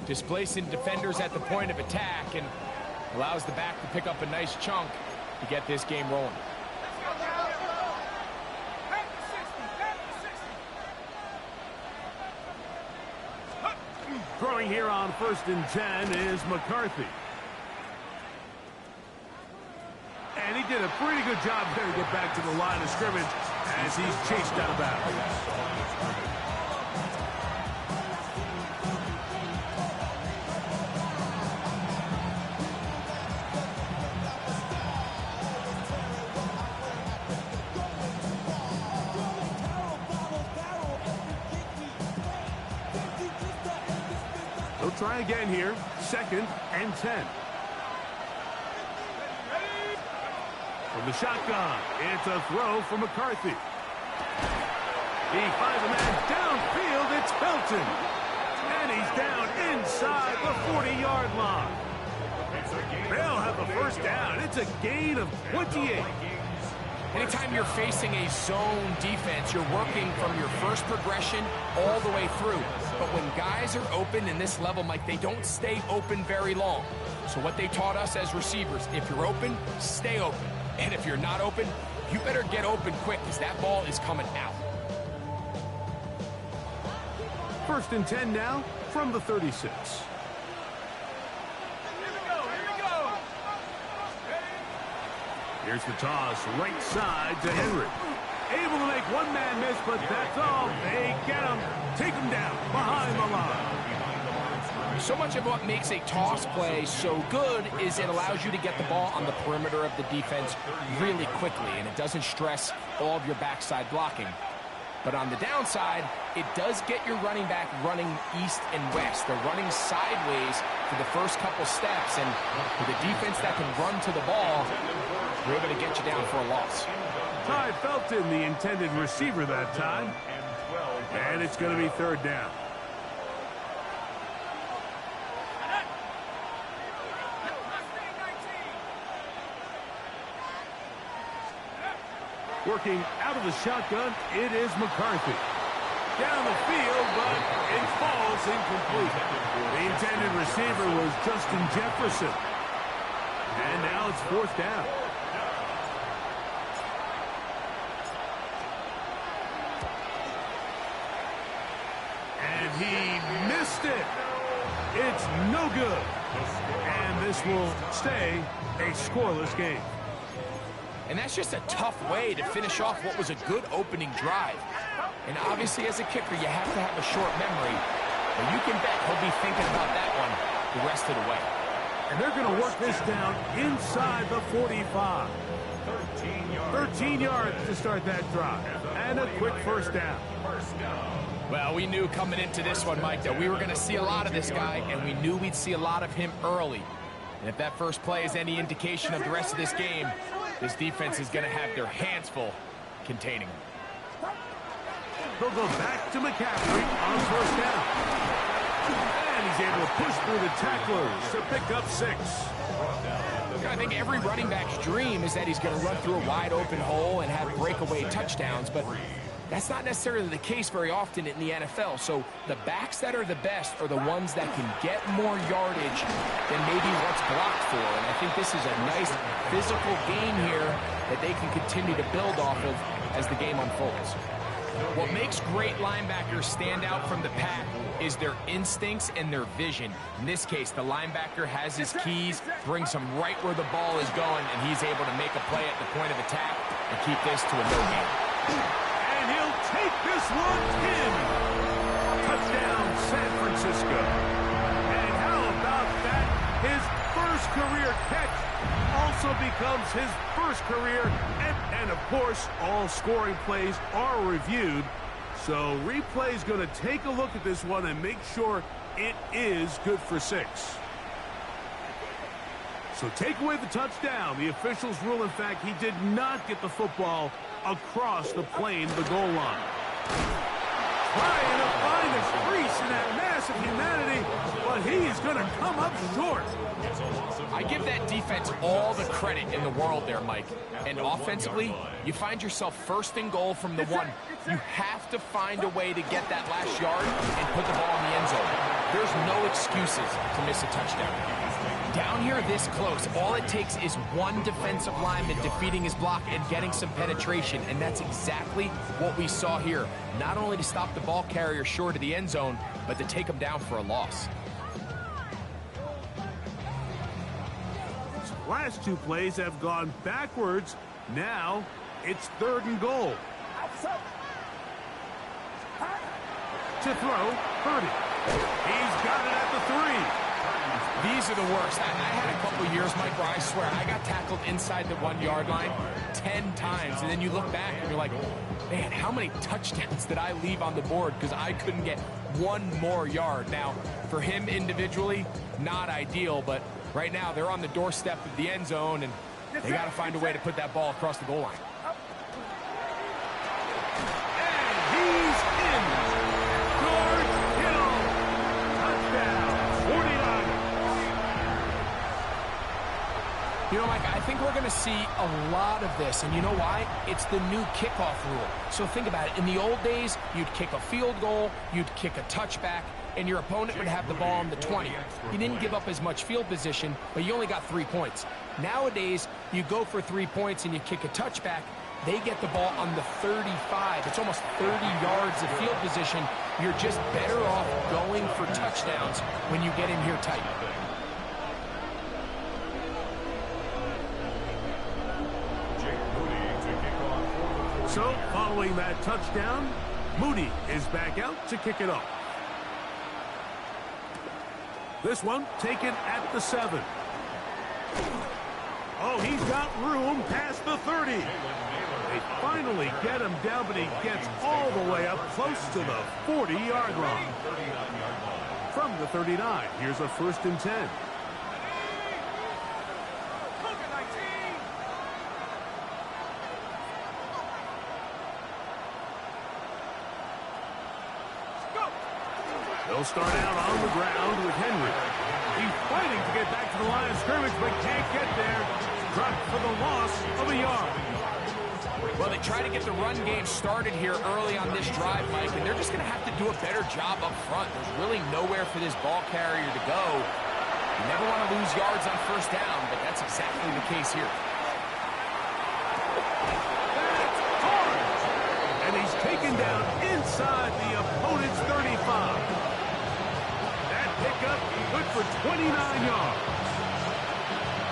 displacing defenders at the point of attack and allows the back to pick up a nice chunk to get this game rolling. Throwing here on 1st and 10 is McCarthy. And he did a pretty good job there to get back to the line of scrimmage as he's chased out of bounds. They'll try again here, 2nd and 10. From the shotgun, it's a throw for McCarthy. He finds a man downfield, it's Felton. And he's down inside the 40-yard line. They'll have the first down. It's a gain of 28. Anytime you're facing a zone defense, you're working from your first progression all the way through. But when guys are open in this level, Mike, they don't stay open very long. So what they taught us as receivers, if you're open, stay open. And if you're not open, you better get open quick because that ball is coming out. 1st and 10 now from the 36. Here's the toss, right side to Henry. Able to make one man miss, but that's all. They get him, take him down behind the line. So much of what makes a toss play so good is it allows you to get the ball on the perimeter of the defense really quickly, and it doesn't stress all of your backside blocking. But on the downside, it does get your running back running east and west. They're running sideways for the first couple steps, and for the defense that can run to the ball, they're able to get you down for a loss. Ty Felton, the intended receiver that time. And it's going to be 3rd down. Working out of the shotgun, it is McCarthy. Down the field, but it falls incomplete. The intended receiver was Justin Jefferson. And now it's 4th down. And he missed it. It's no good. And this will stay a scoreless game. And that's just a tough way to finish off what was a good opening drive. And obviously, as a kicker, you have to have a short memory. But you can bet he'll be thinking about that one the rest of the way. And they're going to work this down inside the 45. 13 yards to start that drive. And a quick 1st down. Well, we knew coming into this one, Mike, that we were going to see a lot of this guy, and we knew we'd see a lot of him early. And if that first play is any indication of the rest of this game, this defense is going to have their hands full containing him. They'll go back to McCaffrey on 1st down. And he's able to push through the tacklers to pick up 6. I think every running back's dream is that he's going to run through a wide open hole and have breakaway touchdowns, but that's not necessarily the case very often in the NFL. So the backs that are the best are the ones that can get more yardage than maybe what's blocked for. And I think this is a nice physical game here that they can continue to build off of as the game unfolds. What makes great linebackers stand out from the pack is their instincts and their vision. In this case, the linebacker has his keys, brings him right where the ball is going, and he's able to make a play at the point of attack and keep this to a no game. And he'll take this one in. Touchdown, San Francisco. And how about that? His first career catch also becomes his first career. And of course, all scoring plays are reviewed. So replay's going to take a look at this one and make sure it is good for 6. So take away the touchdown. The officials rule, in fact, he did not get the football across the plane to the goal line. Trying to find a crease in that mass of humanity, but he is going to come up short. I give that defense all the credit in the world there, Mike. And offensively, you find yourself 1st and goal from the 1. You have to find a way to get that last yard and put the ball in the end zone. There's no excuses to miss a touchdown. Down here this close, all it takes is one defensive lineman defeating his block and getting some penetration, and that's exactly what we saw here. Not only to stop the ball carrier short of the end zone, but to take him down for a loss. Last two plays have gone backwards. Now it's 3rd and goal. To throw, 30. He's got it at the 3. These are the worst. I had a couple years, Mike, where I swear I got tackled inside the 1-yard line 10 times. And then you look back and you're like, man, how many touchdowns did I leave on the board because I couldn't get one more yard? Now, for him individually, not ideal, but right now they're on the doorstep of the end zone, and they got to find a way to put that ball across the goal line. And he's in. George Kittle. Touchdown. 49. You know, Mike, I think we're going to see a lot of this, and you know why? It's the new kickoff rule. So think about it. In the old days, you'd kick a field goal, you'd kick a touchback, and your opponent would have the ball on the 20. You didn't give up as much field position, but you only got 3 points. Nowadays, you go for 3 points and you kick a touchback, they get the ball on the 35. It's almost 30 yards of field position. You're just better off going for touchdowns when you get in here tight. So, following that touchdown, Moody is back out to kick it off. This one taken at the 7. Oh, he's got room past the 30. They finally get him down, but he gets all the way up close to the 40-yard line. From the 39, here's a 1st and 10. They'll start out on the ground with Henry. He's fighting to get back to the line of scrimmage, but can't get there. Dropped for the loss of a yard. Well, they try to get the run game started here early on this drive, Mike, and they're just going to have to do a better job up front. There's really nowhere for this ball carrier to go. You never want to lose yards on 1st down, but that's exactly the case here. That's hard. And he's taken down inside the opponent's 35. Pickup, good for 29 yards.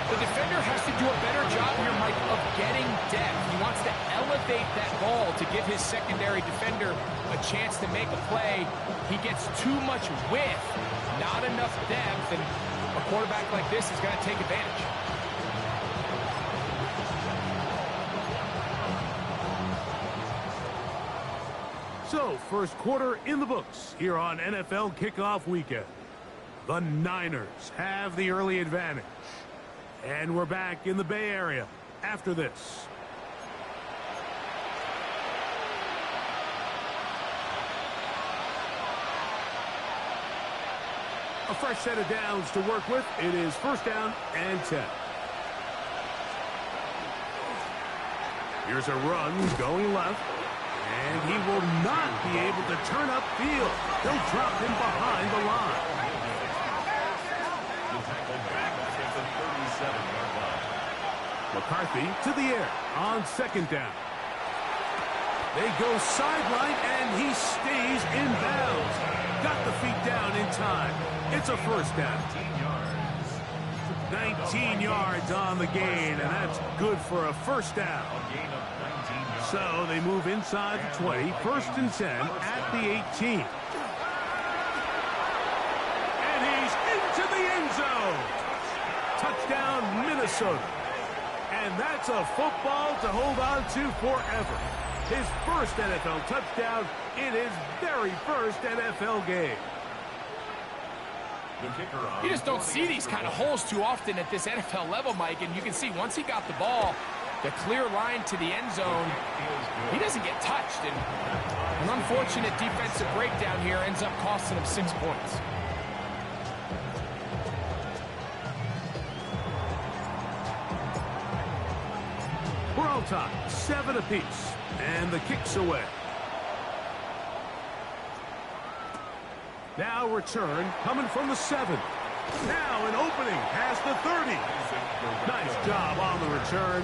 The defender has to do a better job here, Mike, of getting depth. He wants to elevate that ball to give his secondary defender a chance to make a play. He gets too much width, not enough depth, and a quarterback like this is going to take advantage. So, 1st quarter in the books here on NFL Kickoff Weekend. The Niners have the early advantage. And we're back in the Bay Area after this. A fresh set of downs to work with. It is 1st down and 10. Here's a run going left. And he will not be able to turn upfield. They'll drop him behind the line. McCarthy to the air on 2nd down. They go sideline, and he stays in bounds. Got the feet down in time. It's a 1st down. 19 yards on the gain, and that's good for a 1st down. So they move inside the 20, 1st and 10 at the 18. And he's into the end zone. Touchdown, Minnesota. And that's a football to hold on to forever. His 1st NFL touchdown in his very 1st NFL game. You just don't see these kind of holes too often at this NFL level, Mike, and you can see once he got the ball, the clear line to the end zone, he doesn't get touched, and an unfortunate defensive breakdown here ends up costing him 6 points. We're all tied, 7 apiece, and the kick's away. Now return coming from the 7. Now an opening past the 30. Nice job on the return.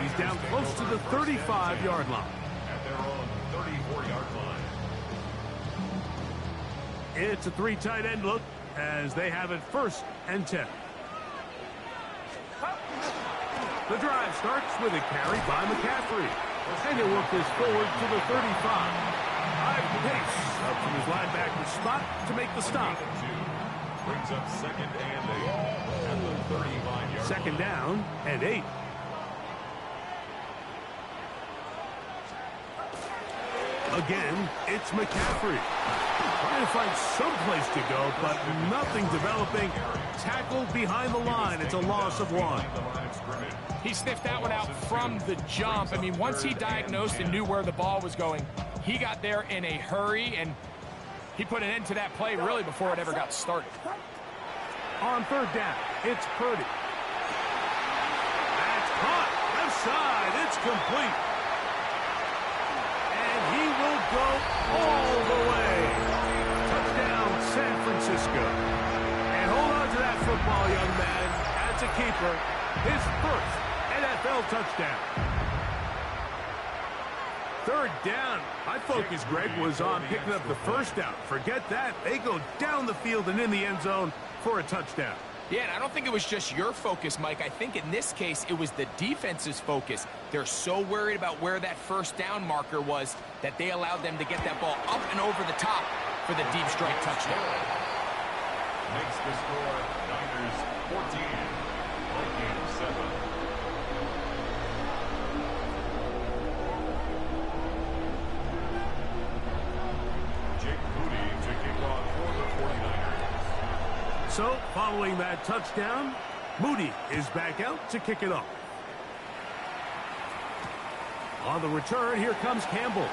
He's down close to the 35-yard line. At their own 34-yard line. It's a 3 tight end look as they have it 1st and 10. The drive starts with a carry by McCaffrey. And he'll work this forward to the 35. High pace up from his linebacker spot to make the stop. Brings up 2nd and 8 at the 35-yard line. 2nd down and 8. Again, it's McCaffrey. Trying to find some place to go, but nothing developing. Tackled behind the line. It's a loss of 1. He sniffed that one out from the jump. I mean, once he diagnosed and knew where the ball was going, he got there in a hurry, and he put an end to that play really before it ever got started. On 3rd down, it's Purdy. That's caught. Left side. It's complete. And he will go all the way. Touchdown, San Francisco. And hold on to that football, young man. That's a keeper. His 1st NFL touchdown. 3rd down. My focus, Greg, was on picking up the 1st down. Forget that. They go down the field and in the end zone for a touchdown. Yeah, and I don't think it was just your focus, Mike. I think in this case, it was the defense's focus. They're so worried about where that 1st down marker was that they allowed them to get that ball up and over the top for the deep strike touchdown. Makes the score Niners 14, Vikings 7. So, following that touchdown, Moody is back out to kick it off. On the return, here comes Campbell.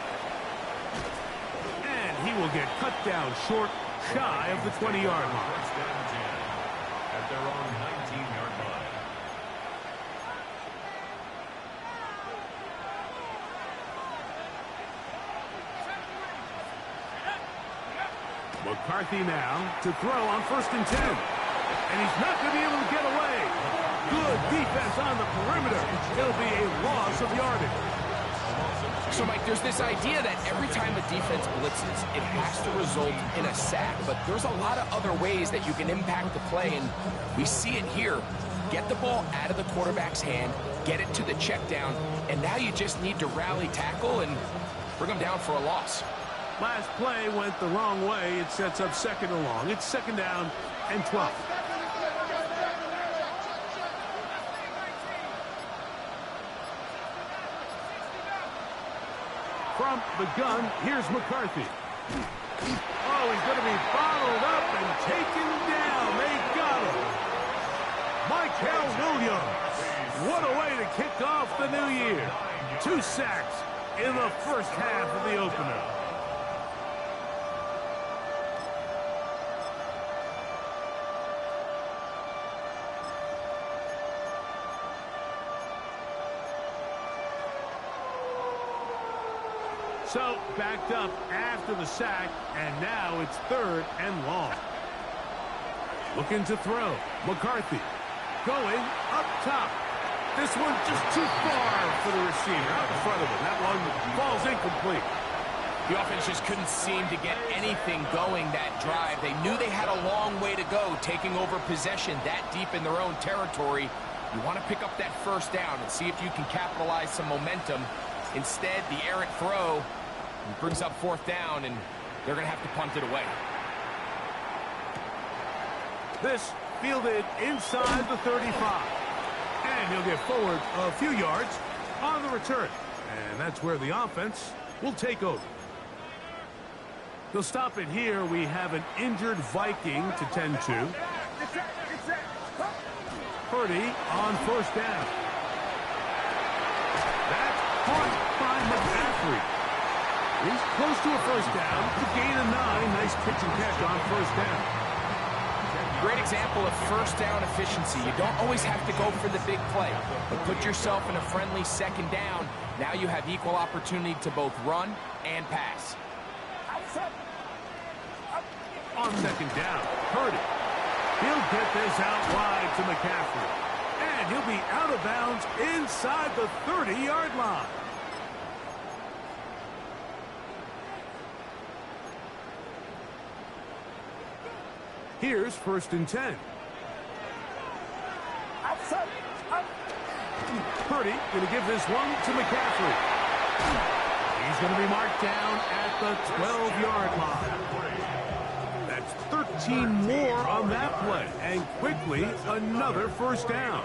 And he will get cut down short, shy of the 20-yard line. First down 10 at their own 19-yard line. McCarthy now to throw on 1st and 10. And he's not going to be able to get away. Good defense on the perimeter. It'll be a loss of yardage. So, Mike, there's this idea that every time a defense blitzes, it has to result in a sack. But there's a lot of other ways that you can impact the play, and we see it here. Get the ball out of the quarterback's hand, get it to the check down, and now you just need to rally tackle and bring them down for a loss. Last play went the wrong way. It sets up 2nd and long. It's 2nd down and 12. From the gun, here's McCarthy. Oh, he's going to be bottled up and taken down. They got him. Michael Williams. What a way to kick off the new year. 2 sacks in the 1st half of the opener. So, backed up after the sack, and now it's 3rd and long. Looking to throw. McCarthy going up top. This one just too far for the receiver. Out in front of him. That one falls incomplete. The offense just couldn't seem to get anything going that drive. They knew they had a long way to go, taking over possession that deep in their own territory. You want to pick up that 1st down and see if you can capitalize some momentum. Instead, the errant throw brings up 4th down, and they're going to have to punt it away. This fielded inside the 35. And he'll get forward a few yards on the return. And that's where the offense will take over. They'll stop it here. We have an injured Viking to tend to. Purdy on 1st down. That's caught by McCaffrey. He's close to a 1st down. The gain of 9. Nice pitch and catch on 1st down. Great example of 1st down efficiency. You don't always have to go for the big play, but put yourself in a friendly 2nd down. Now you have equal opportunity to both run and pass. On second down, Purdy. He'll get this out wide to McCaffrey. And he'll be out of bounds inside the 30-yard line. Here's 1st and 10. Purdy going to give this one to McCaffrey. He's going to be marked down at the 12-yard line. That's 13 more on that play. And quickly, another 1st down.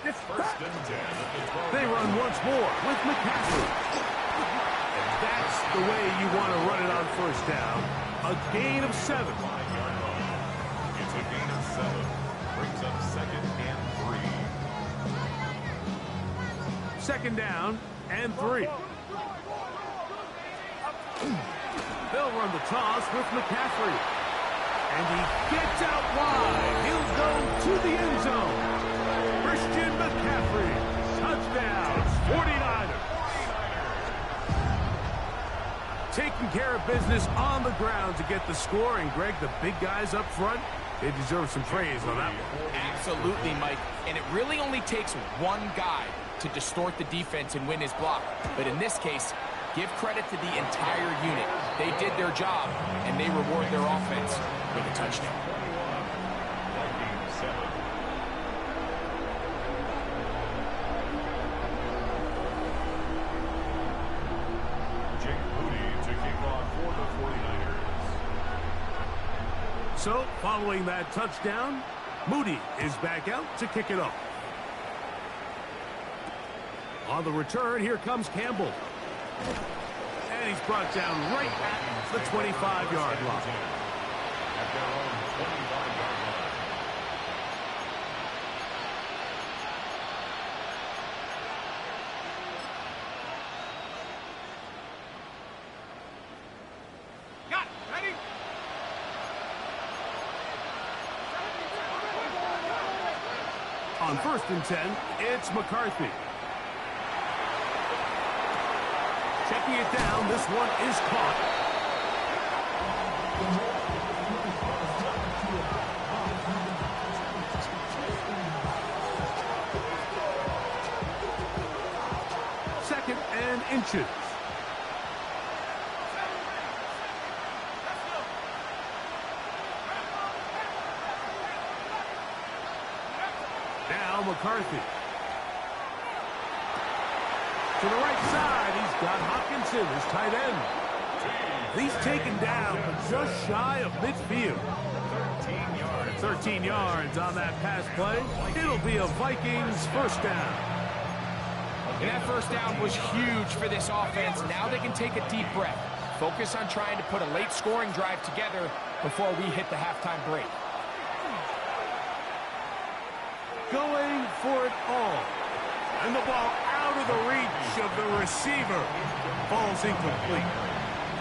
They run once more with McCaffrey. And that's the way you want to run it on 1st down. A gain of 7. It's a gain of 7. Brings up 2nd and 3. 2nd down and 3. They'll run the toss with McCaffrey. And he gets out wide. He'll go to the end zone. Christian McCaffrey. Touchdown. 49ers. Taking care of business on the ground to get the score. And, Greg, the big guys up front, they deserve some praise on that one. Absolutely, Mike. And it really only takes one guy to distort the defense and win his block. But in this case, give credit to the entire unit. They did their job, and they reward their offense with a touchdown. So, following that touchdown, Moody is back out to kick it off. On the return, here comes Campbell. And he's brought down right at the 25-yard line. At their own 25-yard line. On 1st and 10, it's McCarthy. Checking it down, this one is caught. Second and inches. Now McCarthy. To the right side, he's got Hopkinson, his tight end. He's taken down just shy of midfield. 13 yards on that pass play. It'll be a Vikings 1st down. And that 1st down was huge for this offense. Now they can take a deep breath. Focus on trying to put a late scoring drive together before we hit the halftime break. Going for it all. And the ball out of the reach of the receiver. Falls incomplete.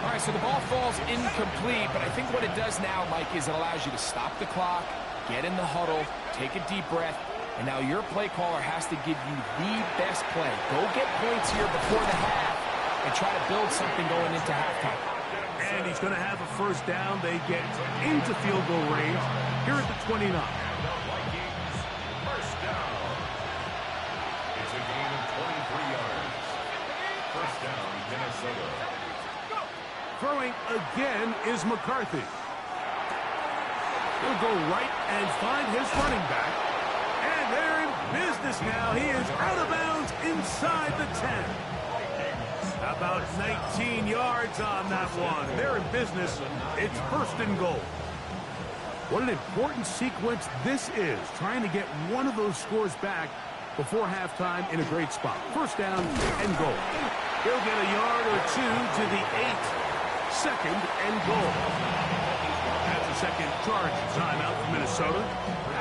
All right, so the ball falls incomplete, but I think what it does now, Mike, is it allows you to stop the clock, get in the huddle, take a deep breath, and now your play caller has to give you the best play. Go get points here before the half and try to build something going into halftime. And he's going to have a 1st down. They get into field goal range here at the 29. Throwing again is McCarthy. He'll go right and find his running back. And they're in business now. He is out of bounds inside the 10. About 19 yards on that one. They're in business. It's 1st and goal. What an important sequence this is, trying to get one of those scores back before halftime in a great spot. 1st down and goal. He'll get a yard or 2 to the 8. 2nd and goal. That's a second charge timeout for Minnesota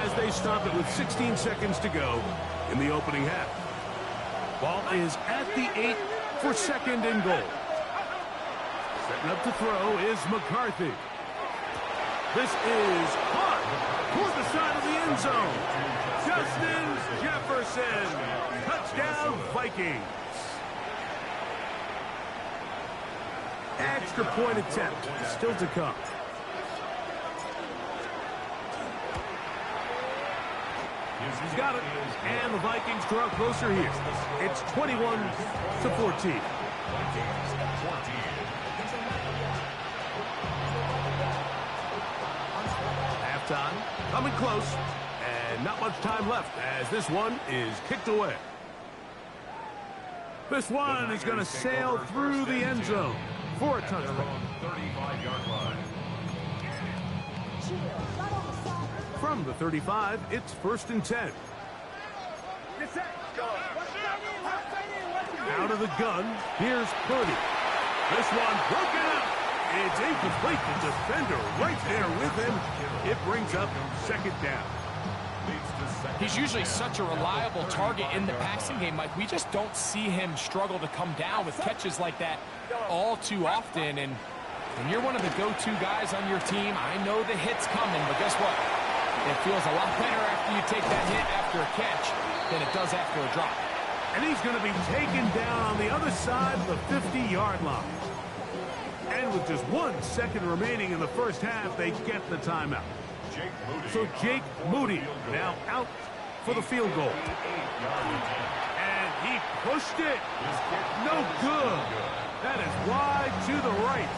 as they stop it with 16 seconds to go in the opening half. Ball is at the 8 for 2nd and goal. Setting up to throw is McCarthy. This is caught toward the side of the end zone. Justin Jefferson. Touchdown, Vikings. Extra point attempt still to come. He's got it, and the Vikings draw closer here. It's 21-14. Halftime, coming close, and not much time left as this one is kicked away. This one is going to sail through the end zone for a touchdown. From the 35, it's 1st and 10. Out of the gun, here's Purdy. This one broken up. It's incomplete. The defender right there with him. It brings up 2nd down. He's usually such a reliable target in the passing game, Mike. We just don't see him struggle to come down with catches like that all too often. And when you're one of the go-to guys on your team, I know the hit's coming, but guess what? It feels a lot better after you take that hit after a catch than it does after a drop. And he's going to be taken down on the other side of the 50-yard line. And with just 1 second remaining in the first half, they get the timeout. So Jake Moody now out for the field goal. And he pushed it. No good. That is wide to the right.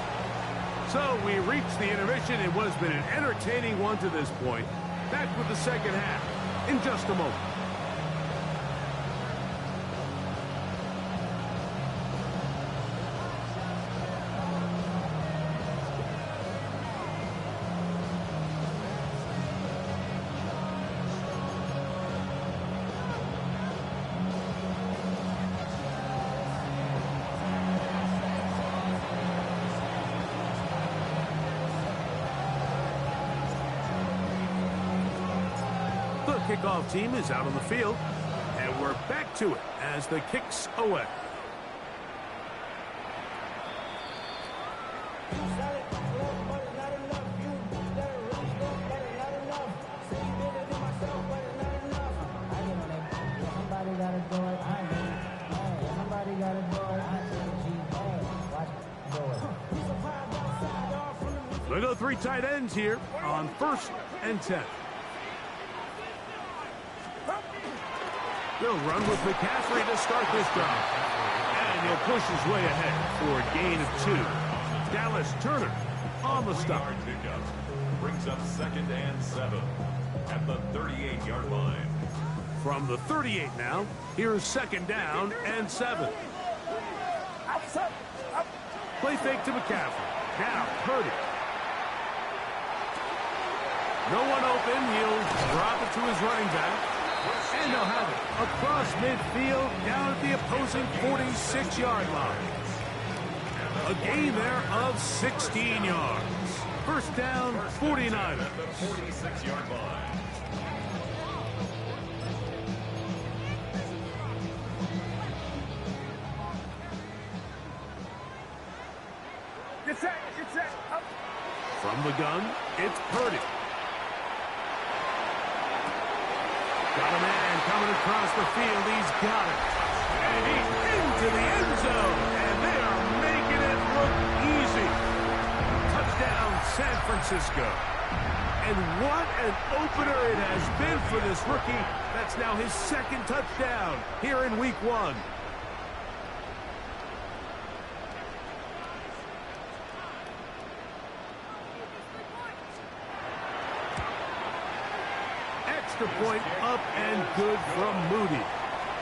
So we reached the intermission in what has been an entertaining one to this point. Back with the second half in just a moment. Kickoff team is out on the field, and we're back to it as the kick's away. We go 3 tight ends here on 1st and 10. They'll run with McCaffrey to start this drive. And he'll push his way ahead for a gain of 2. Dallas Turner on the stop. Brings up 2nd and 7 at the 38-yard line. From the 38 now, here's 2nd down and 7. Play fake to McCaffrey. Now Purdy. No one open. He'll drop it to his running back. And they'll have it across midfield down at the opposing 46-yard line. A gain there of 16 yards. 1st down, 49ers. 46-yard line. Get set. From the gun, it's Purdy. Got a man coming across the field. He's got it. And he's into the end zone. And they are making it look easy. Touchdown, San Francisco. And what an opener it has been for this rookie. That's now his 2nd touchdown here in Week 1. Extra point up and good from Moody.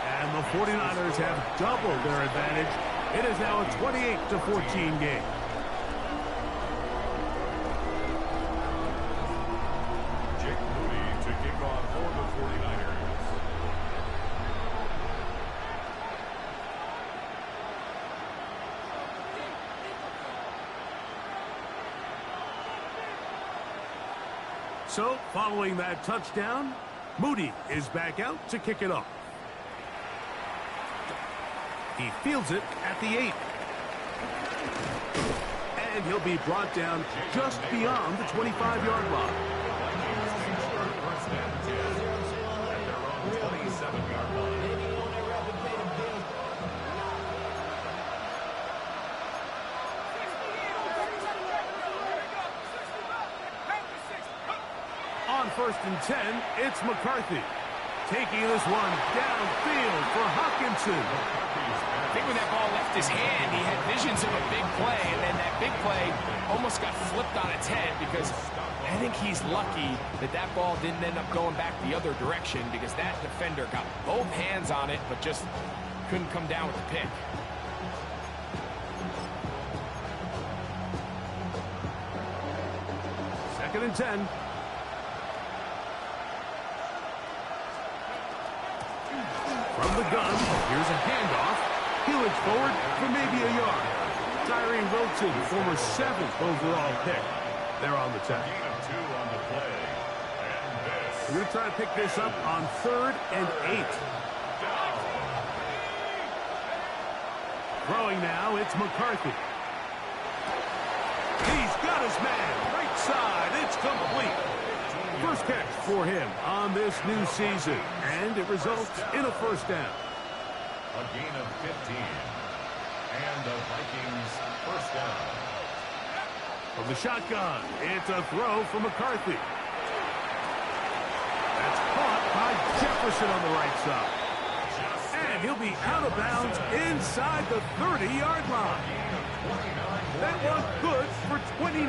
And the 49ers have doubled their advantage. It is now a 28-14 game. Jake Moody to kick off for the 49ers. So, following that touchdown, Moody is back out to kick it off. He fields it at the 8. And he'll be brought down just beyond the 25-yard line. First and 10 at their own 27-yard line. On 1st and 10, it's McCarthy. Taking this one downfield for Hawkinson. I think when that ball left his hand, he had visions of a big play, and then that big play almost got flipped on its head because I think he's lucky that that ball didn't end up going back the other direction because that defender got both hands on it but just couldn't come down with the pick. Second and 10. From the gun, here's a handoff. He looks forward for maybe a yard. Tyree Wilson, former 7th overall pick. They're on the tack. We're going to try to pick this up on 3rd and 8. Throwing now, it's McCarthy. He's got his man. Right side, it's complete. First catch for him on this new season, and it results in a first down. A gain of 15. And the Vikings first down. From the shotgun, it's a throw for McCarthy. That's caught by Jefferson on the right side. And he'll be out of bounds inside the 30-yard line. That one's good for 29.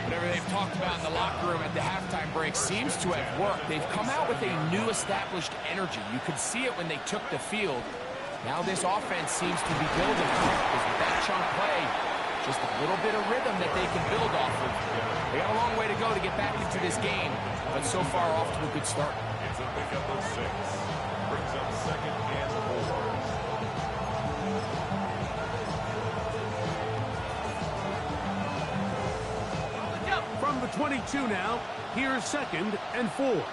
Whatever they've talked about in the locker room at the halftime break seems to have worked. They've come out with a new established energy. You could see it when they took the field. Now this offense seems to be building on it because with that chunk play, just a little bit of rhythm that they can build off of. They got a long way to go to get back into this game, but so far off to a good start. It's a pickup of 6. Brings up 2nd and 4. From the 22 now, here's 2nd and 4.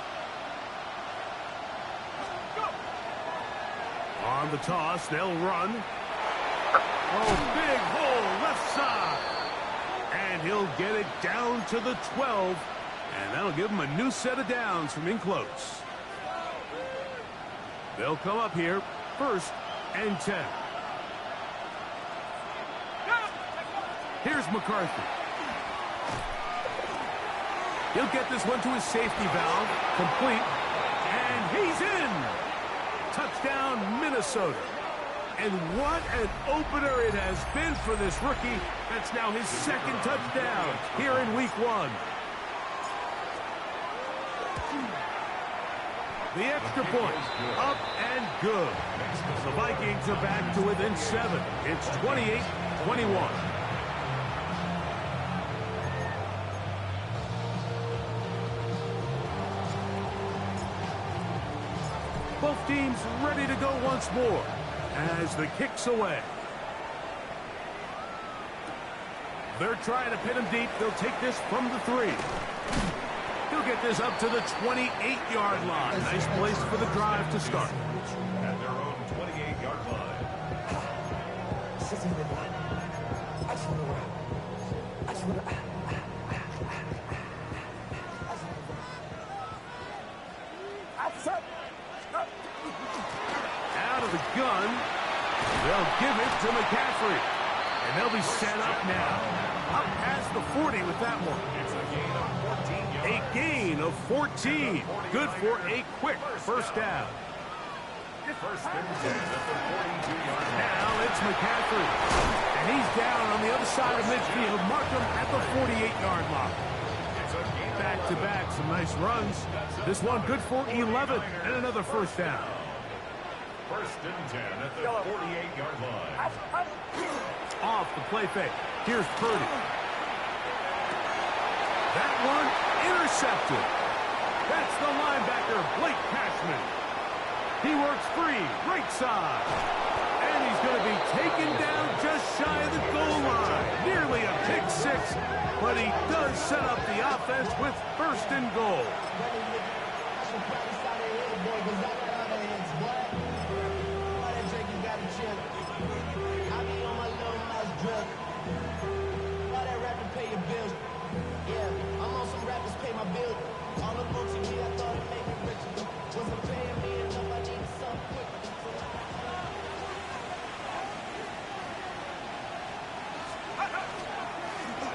On the toss, they'll run. Oh, big hole left side. And he'll get it down to the 12. And that'll give him a new set of downs from in close. They'll come up here, 1st and 10. Here's McCarthy. He'll get this one to his safety valve, complete, and he's in. Touchdown, Minnesota. And what an opener it has been for this rookie. That's now his 2nd touchdown here in week 1. The extra point, up and good. The Vikings are back to within 7. It's 28-21. Both teams ready to go once more as the kick's away. They're trying to pin him deep. They'll take this from the 3. He'll get this up to the 28-yard line. Nice place for the drive to start. At their own 28-yard line. Out of the gun, they'll give it to McCaffrey. And they'll be set up now. Up past the 40 with that one. It's a gain of 14 yards. A gain of 14. Good for a quick first down. First and 10 at the 42-yard line. Now it's McCaffrey. And he's down on the other side of midfield. Mark him at the 48-yard line. Back-to-back, some nice runs. This one good for 11 and another first down. First and 10 at the 48-yard line. Off the play fake. Here's Purdy. That one intercepted. That's the linebacker, Blake Cashman. He works free, right side. And he's going to be taken down just shy of the goal line. Nearly a pick 6, but he does set up the offense with 1st and goal.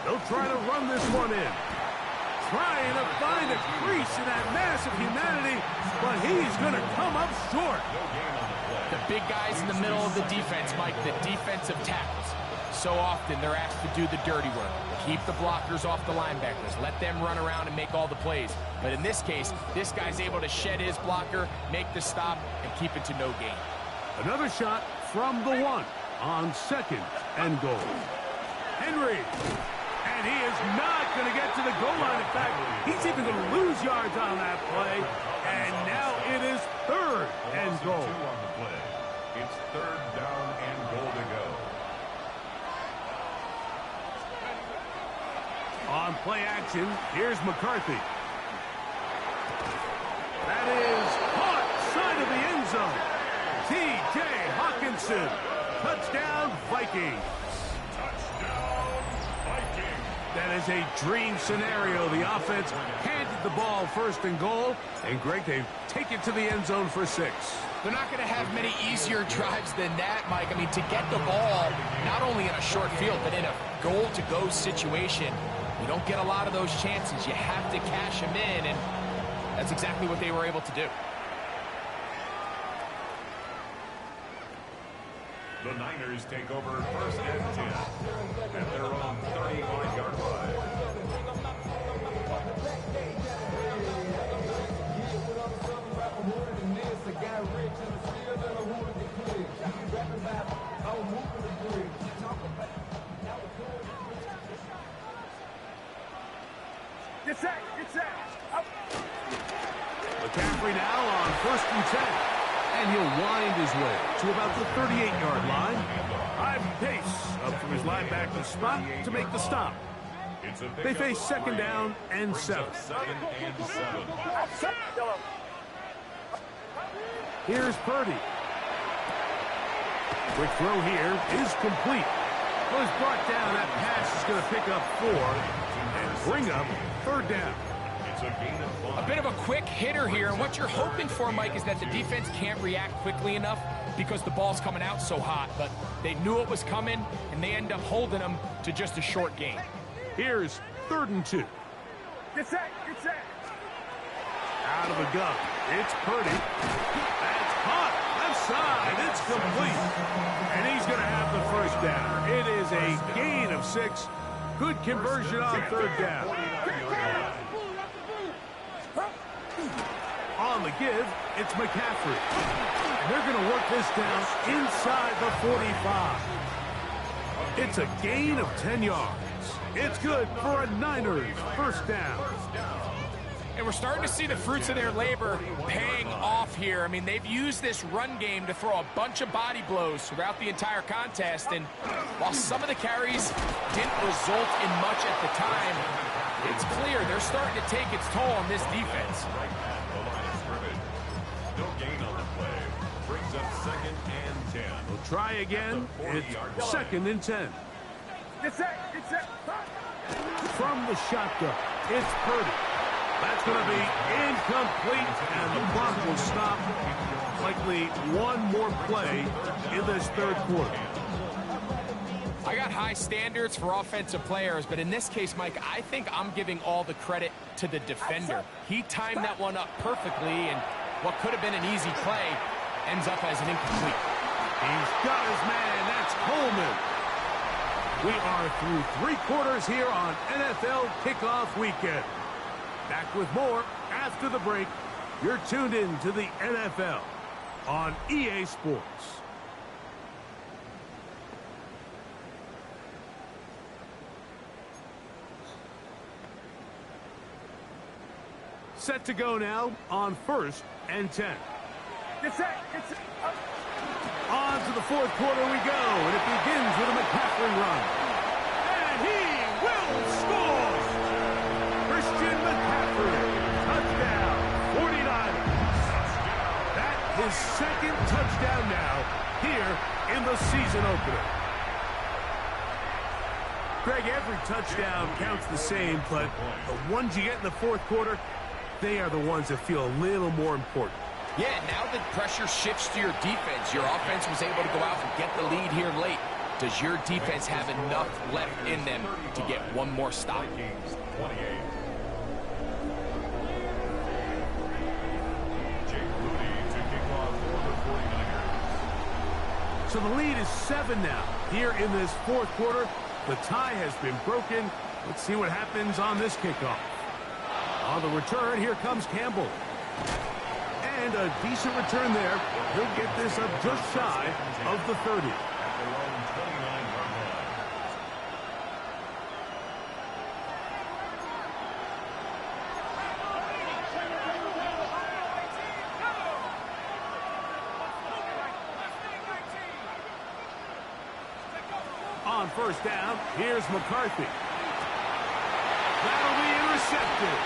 They'll try to run this one in. trying to find a crease in that mass of humanity, but he's going to come up short. The big guys in the middle of the defense, Mike, the defensive tackles. So often they're asked to do the dirty work. Keep the blockers off the linebackers. Let them run around and make all the plays. But in this case, this guy's able to shed his blocker, make the stop, and keep it to no gain. Another shot from the 1 on second and goal. Henry. And he is not going to get to the goal line. In fact, he's even going to lose yards on that play. And now it is third and goal. It's third down and goal to go. On play action, here's McCarthy. That is caught side of the end zone. T.J. Hawkinson. Touchdown, Vikings. Touchdown, Vikings. That is a dream scenario. The offense handed the ball first and goal. And, Greg, they take it to the end zone for 6. They're not going to have many easier drives than that, Mike. I mean, to get the ball, not only in a short field, but in a goal-to-go situation, you don't get a lot of those chances. You have to cash them in, and that's exactly what they were able to do. The Niners take over first and 10 at their own 35-yard line. McCaffrey now on first and 10. And he'll wind his way to about the 38-yard line. Ivan Pace up from his linebacker spot to make the stop. They face second down and 7. Here's Purdy. Quick throw here is complete. Was brought down. That pass is going to pick up 4 and bring up third down. A bit of a quick hitter here, and what you're hoping for, Mike, is that the defense can't react quickly enough because the ball's coming out so hot. But they knew it was coming, and they end up holding them to just a short gain. Here's third and 2. Get set. Out of the gun. It's Purdy. That's caught. Left side. It's complete. And he's going to have the first down. It is a gain of 6. Good conversion on third down. On the give, it's McCaffrey. And they're going to work this down inside the 45. It's a gain of 10 yards. It's good for a Niners first down. And we're starting to see the fruits of their labor paying off here. I mean, they've used this run game to throw a bunch of body blows throughout the entire contest. And while some of the carries didn't result in much at the time, it's clear they're starting to take its toll on this defense. No gain on the play. Brings up second and 10. We'll try again. It's second and 10. Get set. From the shotgun, it's Purdy. That's going to be incomplete, and the clock will stop. Likely one more play in this third quarter. I got high standards for offensive players, but in this case, Mike, I think I'm giving all the credit to the defender. He timed that one up perfectly, and what could have been an easy play ends up as an incomplete. He's got his man. That's Coleman. We are through 3 quarters here on NFL Kickoff Weekend. Back with more after the break. You're tuned in to the NFL on EA Sports. Set to go now on first and 10. On to the fourth quarter we go, and it begins with a McCaffrey run. And he will score! Christian McCaffrey, touchdown, 49ers. That is second touchdown now here in the season opener. Greg, every touchdown counts the same, but the ones you get in the fourth quarter, they are the ones that feel a little more important. Yeah, now the pressure shifts to your defense. Your offense was able to go out and get the lead here late. Does your defense have enough left in them to get one more stop? So the lead is 7 now. Here in this fourth quarter, the tie has been broken. Let's see what happens on this kickoff. On the return, here comes Campbell. And a decent return there. He'll get this up just shy of the 30. On first down, here's McCarthy. That'll be intercepted.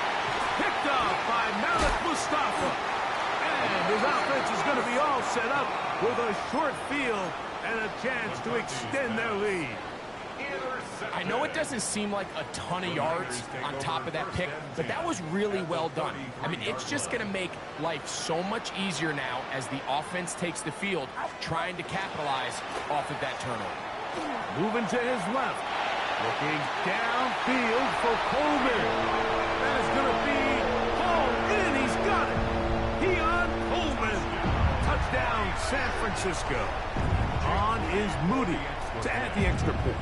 Picked up by Malik Mustafa. And his offense is going to be all set up with a short field and a chance to extend their lead. I know it doesn't seem like a ton of yards on top of that pick, but that was really well done. I mean, it's just going to make life so much easier now as the offense takes the field, trying to capitalize off of that turnover. Moving to his left. Looking downfield for Coleman. That is going to be hauled in. He's got it. Keon Coleman. Touchdown, San Francisco. On is Moody to add the extra point.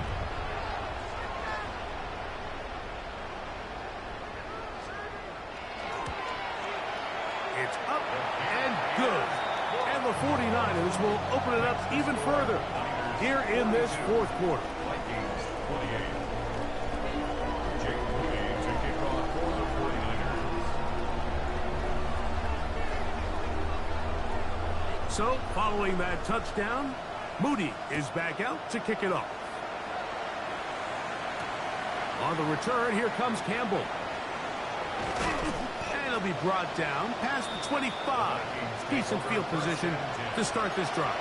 It's up and good. And the 49ers will open it up even further here in this fourth quarter. So, following that touchdown, Moody is back out to kick it off. On the return, here comes Campbell. And he'll be brought down past the 25. Decent field position to start this drive.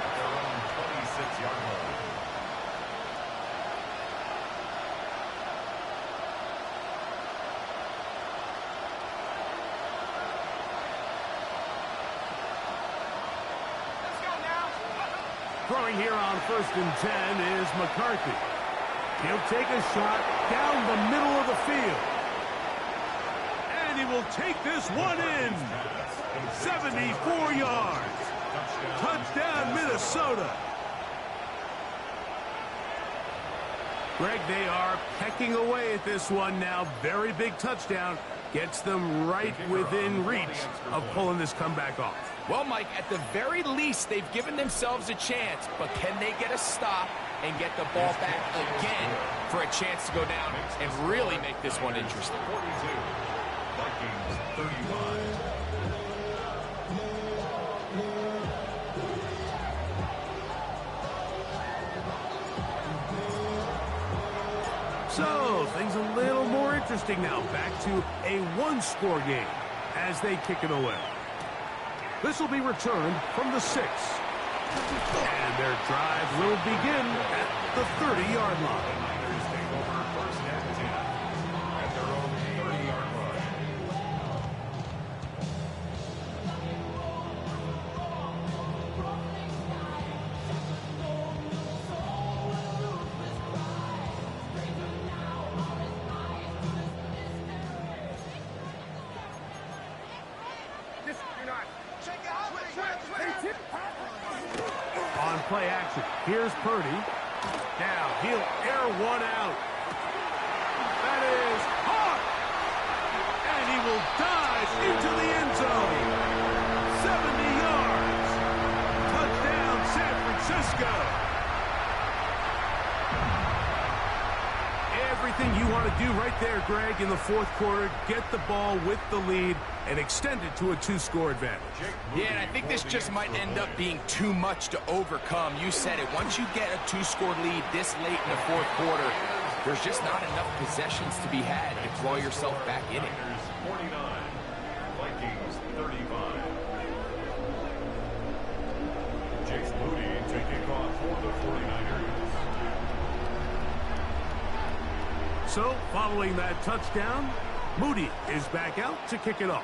Throwing here on 1st and 10 is McCarthy. He'll take a shot down the middle of the field. And he will take this one in. 74 yards. Touchdown, Minnesota. Greg, they are pecking away at this one now. Very big touchdown. Gets them right within reach of pulling this comeback off. Well, Mike, at the very least, they've given themselves a chance, but can they get a stop and get the ball back again for a chance to go down and really make this one interesting? 42, Vikings 35. So, things a little more interesting now. Back to a one-score game as they kick it away. This will be returned from the 6. And their drive will begin at the 30-yard line. Niners take over 1st and 10 at their own 30-yard line. On play action, here's Purdy. Now he'll air one out. That is hard. And he will dive into the end zone. 70 yards. Touchdown, San Francisco. Everything you want to do right there, Greg, in the fourth quarter. Get the ball with the lead and extend it to a 2-score advantage. Yeah, and I think this just might end up being too much to overcome. You said it. Once you get a 2-score lead this late in the fourth quarter, there's just not enough possessions to be had to claw yourself back in it. 49, Vikings 35. Chase Moody to kick off for the 49ers. So, following that touchdown, Moody is back out to kick it off.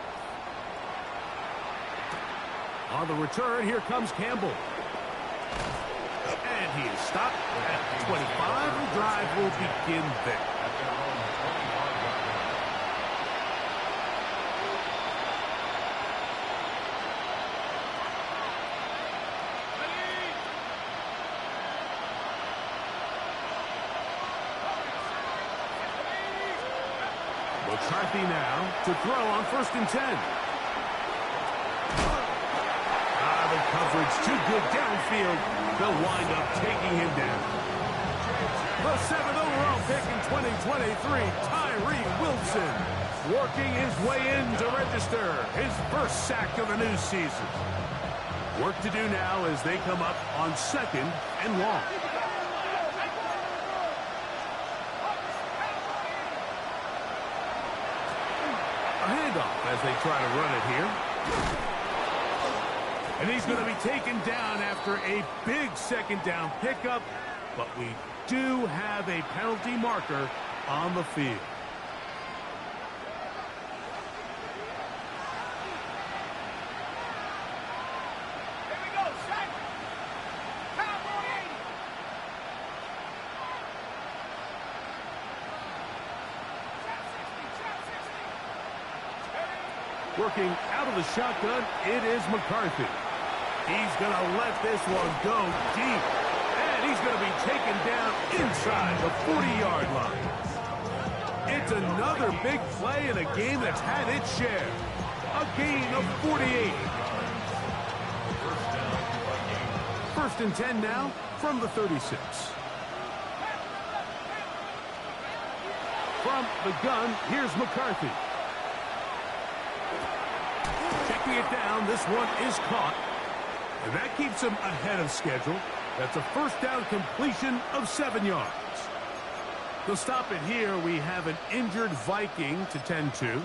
On the return, here comes Campbell. And he is stopped at 25. The drive will begin there. At their own 25-yard line. McCarthy now to throw on 1st and 10. The coverage too good downfield. They'll wind up taking him down. The 7th overall pick in 2023, Tyree Wilson, working his way in to register his first sack of the new season. Work to do now as they come up on 2nd and long. A handoff as they try to run it here. And he's going to be taken down after a big 2nd down pickup, but we do have a penalty marker on the field. Working out of the shotgun, it is McCarthy. He's going to let this one go deep. And he's going to be taken down inside the 40-yard line. It's another big play in a game that's had its share. A gain of 48. 1st and 10 now from the 36. From the gun, here's McCarthy. Checking it down, this one is caught. And that keeps him ahead of schedule. That's a 1st down completion of 7 yards. They'll stop it here. We have an injured Viking to tend to.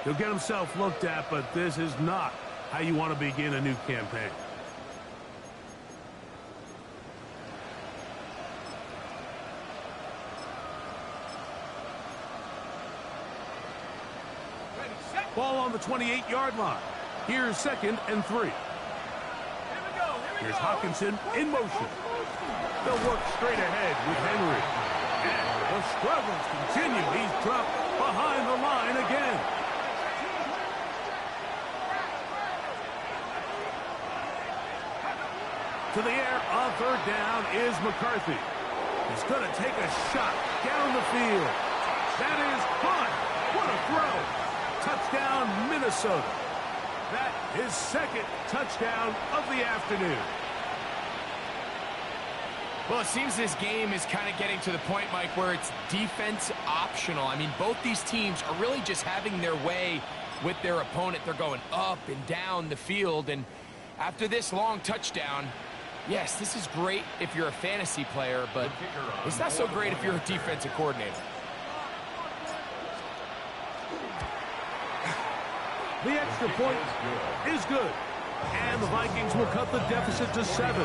He'll get himself looked at, but this is not how you want to begin a new campaign. Ball on the 28-yard line. Here's 2nd and 3. Here's Hawkinson in motion. They'll work straight ahead with Henry. And the struggles continue. He's dropped behind the line again. To the air on 3rd down is McCarthy. He's going to take a shot down the field. That is caught. What a throw. Touchdown, Minnesota. That is 2nd touchdown of the afternoon. Well, it seems this game is kind of getting to the point, Mike, where it's defense optional. I mean, both these teams are really just having their way with their opponent. They're going up and down the field. And after this long touchdown, yes, this is great if you're a fantasy player, but it's not so great if you're a defensive coordinator. The extra point is good. And the Vikings will cut the deficit to 7.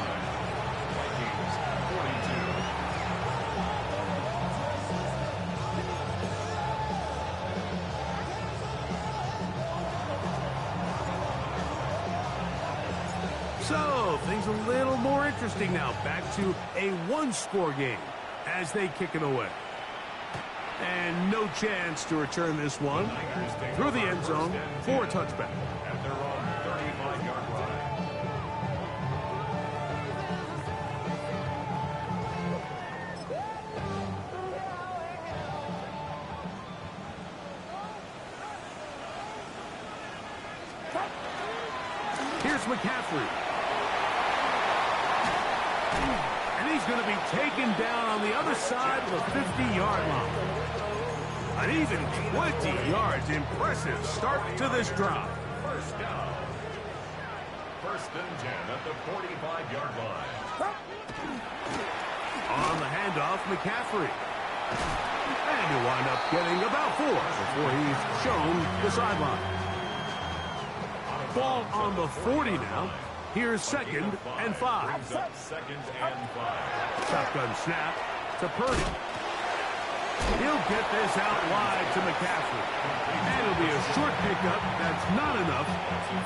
So, things a little more interesting now. Back to a 1-score game as they kick it away. And no chance to return this one through the end zone for a touchback. At their own 35-yard line. Here's McCaffrey. And he's going to be taken down on the other side of the 50-yard line. An even 20 yards. Impressive start to this drive. 1st down. 1st and 10 at the 45-yard line. On the handoff, McCaffrey. And he'll wind up getting about 4 before he's shown the sideline. Ball on the 40 now. Here's 2nd and 5. 2nd and 5. Shotgun snap to Purdy. He'll get this out wide to McCaffrey. And it'll be a short pickup. That's not enough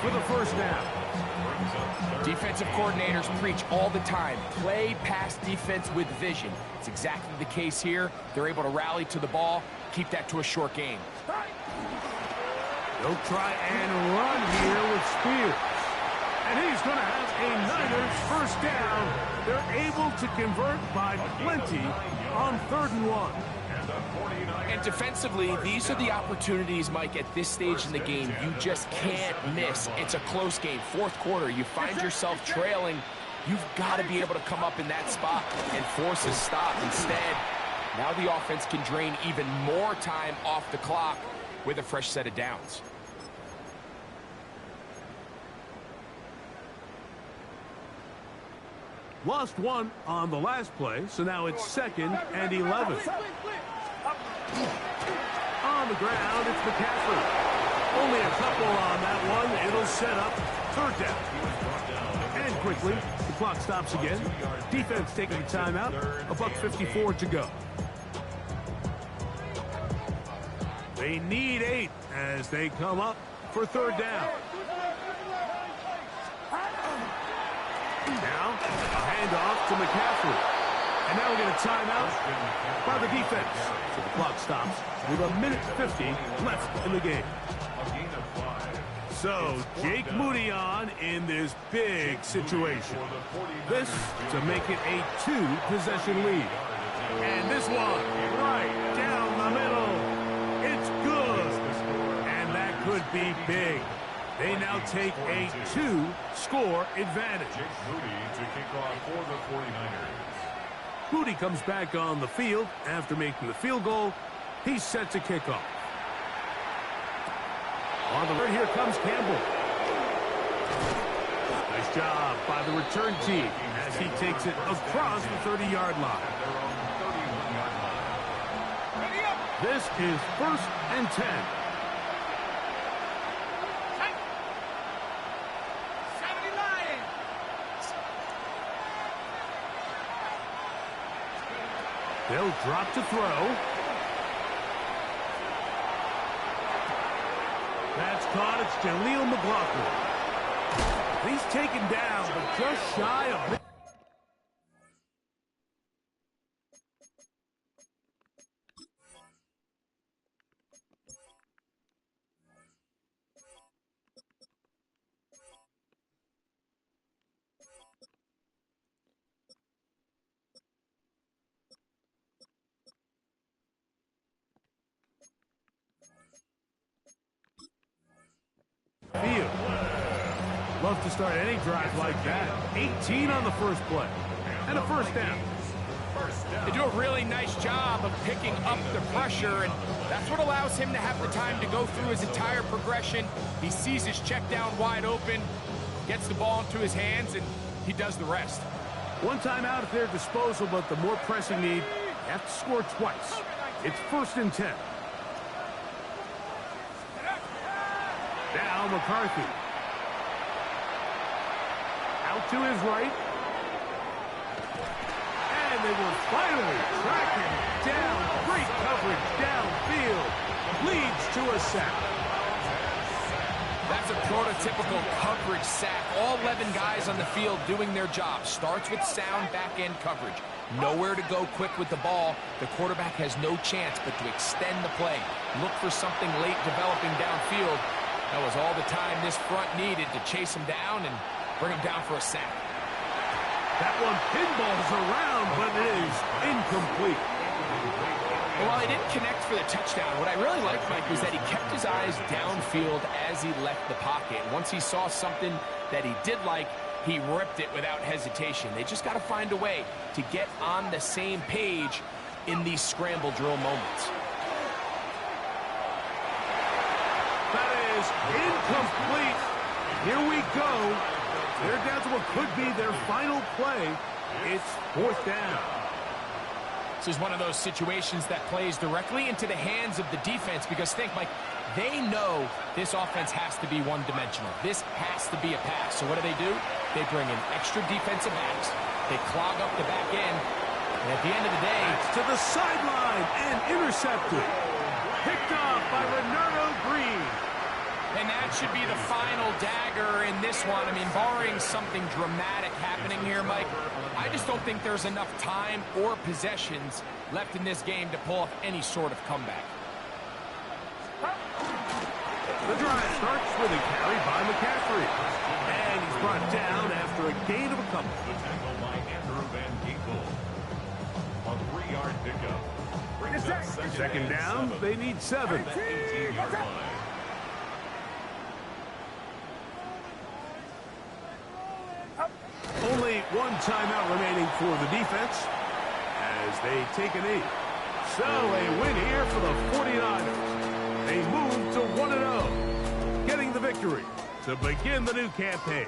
for the 1st down. Defensive coordinators preach all the time. Play pass defense with vision. It's exactly the case here. They're able to rally to the ball, keep that to a short game. They'll try and run here with Spears. And he's going to have a Niners 1st down. They're able to convert by plenty on 3rd and 1. And defensively, these are the opportunities, Mike, at this stage in the game you just can't miss. It's a close game. Fourth quarter, you find yourself trailing. You've got to be able to come up in that spot and force a stop. Instead, now the offense can drain even more time off the clock with a fresh set of downs. Lost one on the last play, so now it's 2nd and 11. On the ground, it's McCaffrey. Only a couple on that one. It'll set up 3rd down. And quickly, the clock stops again. Defense taking the timeout. $1:54 to go. They need 8 as they come up for 3rd down. Now, a handoff to McCaffrey. And now we get a timeout by the defense. So the clock stops with 1:50 left in the game. So, Jake Moody on in this big situation. This to make it a 2-possession lead. And this one, right down the middle. It's good. And that could be big. They now take a 2-score advantage. Moody to kick off for the 49ers. Moody comes back on the field after making the field goal. He's set to kick off. On the right, here comes Campbell. Nice job by the return team as he takes it across the 30-yard line. This is 1st and 10. They'll drop to throw. That's caught. It's Jaleel McLaughlin. He's taken down, but just shy of... field. Love to start any drive like that. 18 on the first play. And a 1st down. They do a really nice job of picking up the pressure, and that's what allows him to have the time to go through his entire progression. He sees his check down wide open, gets the ball into his hands, and he does the rest. One timeout at their disposal, but the more pressing need, they have to score twice. It's 1st and 10. Now McCarthy. Out to his right. And they will finally track him down. Great coverage downfield. Leads to a sack. That's a prototypical coverage sack. All 11 guys on the field doing their job. Starts with sound back-end coverage. Nowhere to go quick with the ball. The quarterback has no chance but to extend the play. Look for something late developing downfield. That was all the time this front needed to chase him down and bring him down for a sack. That one pinballs around, but it is incomplete. Well, while he didn't connect for the touchdown, what I really liked, Mike, was that he kept his eyes downfield as he left the pocket. Once he saw something that he did like, he ripped it without hesitation. They just got to find a way to get on the same page in these scramble drill moments. That is incomplete. Here we go. They're down to what could be their final play. It's 4th down. This is one of those situations that plays directly into the hands of the defense because think, Mike, they know this offense has to be one-dimensional. This has to be a pass. So what do? They bring in extra defensive backs. They clog up the back end. And at the end of the day... It's to the sideline and intercepted. Picked off by Renardo Green. And that should be the final dagger in this one. I mean, barring something dramatic happening here, Mike, I just don't think there's enough time or possessions left in this game to pull off any sort of comeback. The drive starts with a carry by McCaffrey. And he's brought down after a gain of a couple. The tackle by Andrew Van Ginkel. A 3-yard pickup. Brings up Second down, they need 7. at the 18-yard line. Only one timeout remaining for the defense as they take a knee. So a win here for the 49ers. They move to 1-0, getting the victory to begin the new campaign.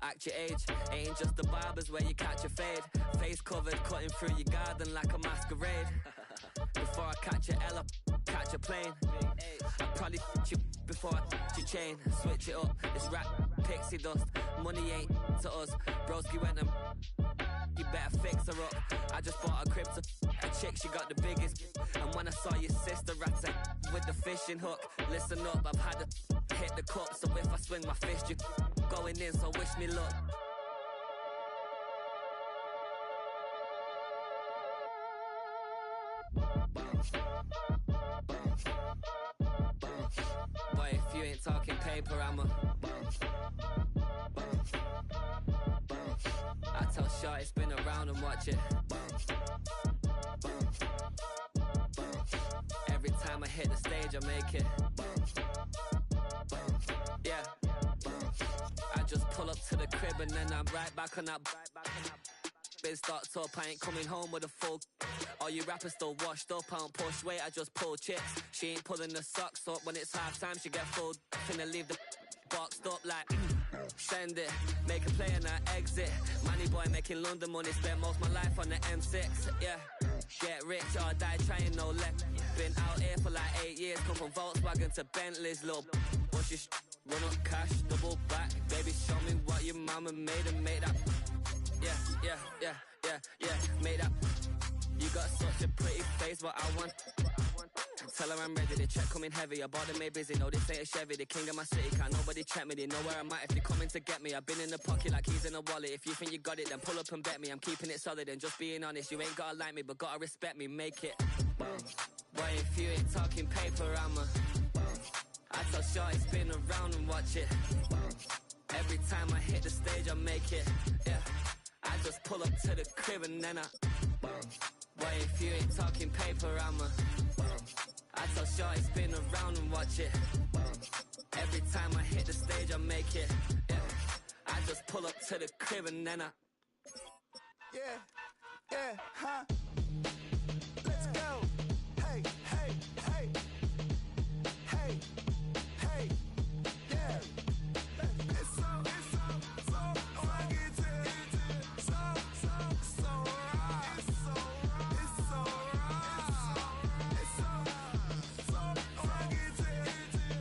Act your age, ain't just the barbers where you catch a fade. Face covered, cutting through your garden like a masquerade. Before I catch a L, catch a plane. I probably you before I your chain. Switch it up, it's rap, pixie dust. Money ain't to us. Broski went and you better fix her up. I just bought a crib to a chick, she got the biggest. And when I saw your sister at with the fishing hook, listen up, I've had to hit the cup. So if I swing my fist, you going in, so wish me luck. Boy, if you ain't talking paper, I'm a I tell Shorty spin around and watch it. Every time I hit the stage, I make it. Yeah. I just pull up to the crib and then I'm right back on that. Been stocked up, I ain't coming home with a full. All you rappers still washed up, I don't push weight, I just pull chips. She ain't pulling the socks up, when it's half time she get full. Finna leave the boxed up like send it, make a play and I exit. Money boy making London money, spent most of my life on the M6. Yeah, get rich or die trying, no left. Been out here for like 8 years, come from Volkswagen to Bentley's, little bush your run up cash, double back. Baby, show me what your mama made and made up. Yeah, made up. You got such a pretty face, but I want. Tell her I'm ready, the check coming heavy. I bought them made busy, no this ain't a Chevy. The king of my city, can't nobody check me. They know where I'm at if they coming to get me. I've been in the pocket like keys in a wallet. If you think you got it, then pull up and bet me. I'm keeping it solid and just being honest. You ain't gotta like me, but gotta respect me, make it. Boy, if you ain't talking paper, I'm a I tell Shorty spin around and watch it. Every time I hit the stage, I make it. Yeah, I just pull up to the crib and then I boy, if you ain't talking paper, I'm a I tell Shorty spin around and watch it. Every time I hit the stage, I make it. Yeah, I just pull up to the crib and then I huh? Let's go. Hey, hey, hey. Hey, hey, yeah. It's so I get to so right. It's so right. It's so right. It's so I get to so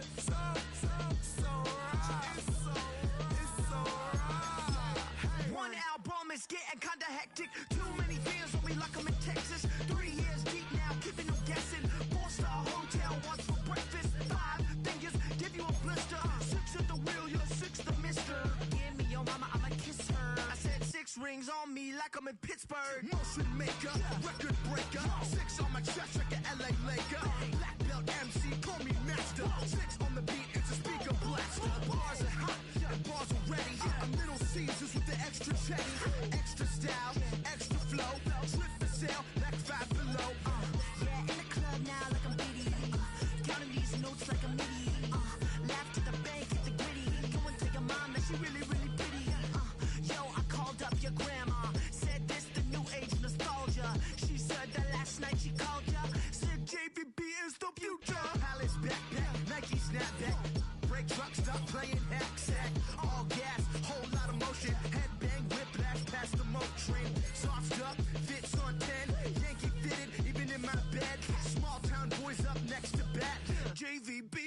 right. It's so right. One album is getting kinda hectic. Too many fans on me like I'm in Texas. 3 years deep now, keeping them guessing. 4-star hotel, what's for breakfast? 5 fingers, give you a blister. 6 at the wheel, you're 6 the mister. Give me your mama, I'ma kiss her. I said 6 rings on me like I'm in Pittsburgh. Motion maker, record breaker. 6 on my chest like an LA Laker. Black belt MC, call me master. 6 on the beat, it's a speaker blaster. Bars are hot, and bars are ready. I'm Little Caesars with the extra chetty. Extra style, extra flow. Trip for sale, like 5 below. Yeah, in the club now like I'm Diddy. Counting these notes like a MIDI. Laugh to the bank, hit the gritty. Go and tell your mom that she really, really pretty. Yo, I called up your grandma. Said this the new age nostalgia. She said that last night she called ya. Said JVB is the future. Palace backpack, Nike snapback. Break truck, stop playing hack sack. All gas, whole lot of motion. Headbang, whiplash, past the moat train. Soft stuff, fits on 10. Yankee fitted, even in my bed. Small town boys up next to bat. JVB.